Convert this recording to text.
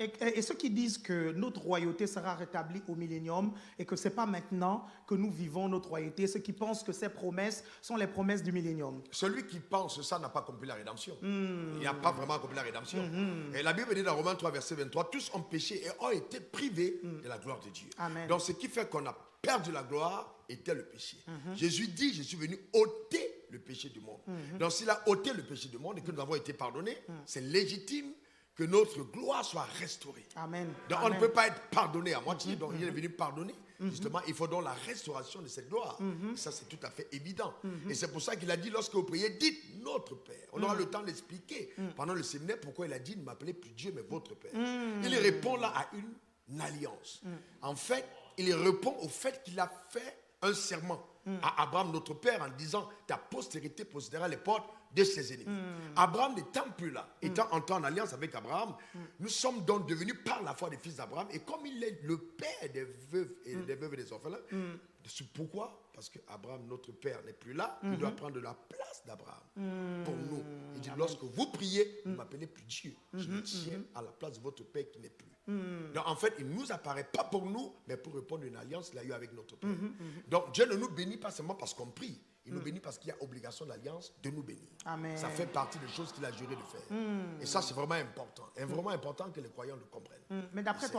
Et ceux qui disent que notre royauté sera rétablie au millénium et que ce n'est pas maintenant que nous vivons notre royauté, ceux qui pensent que ces promesses sont les promesses du millénium. Celui qui pense ça n'a pas compris la rédemption. Il n'a pas vraiment compris la rédemption. Et la Bible dit dans Romains 3, verset 23, tous ont péché et ont été privés de la gloire de Dieu. Amen. Donc ce qui fait qu'on a perdu la gloire était le péché. Jésus dit, je suis venu ôter le péché du monde. Donc s'il a ôté le péché du monde et que nous avons été pardonnés, c'est légitime que notre gloire soit restaurée. Amen. Donc Amen. on ne peut pas être pardonné à moitié, donc il est venu pardonner. Justement, il faut donc la restauration de cette gloire. Et ça, c'est tout à fait évident. Et c'est pour ça qu'il a dit, lorsque vous priez, dites notre Père. On aura le temps d'expliquer pendant le séminaire pourquoi il a dit, ne m'appelez plus Dieu, mais votre Père. Il répond là à une alliance. En fait, il répond au fait qu'il a fait un serment à Abraham, notre père, en disant, ta postérité possédera les portes de ses ennemis. Abraham n'étant plus là, étant entré en alliance avec Abraham, nous sommes donc devenus par la foi des fils d'Abraham. Et comme il est le père des veuves et des orphelins, pourquoi? Parce qu'Abraham, notre père, n'est plus là. Il doit prendre la place d'Abraham pour nous. Il dit, lorsque vous priez, ne m'appelez plus Dieu. Je me tiens à la place de votre père qui n'est plus. Donc en fait, il ne nous apparaît pas pour nous, mais pour répondre à une alliance qu'il a eue avec notre père. Donc Dieu ne nous bénit pas seulement parce qu'on prie. Il nous bénit parce qu'il y a obligation d'alliance de nous bénir. Amen. Ça fait partie des choses qu'il a juré de faire. Et ça, c'est vraiment important. Et vraiment important que les croyants le comprennent. Mais d'après toi,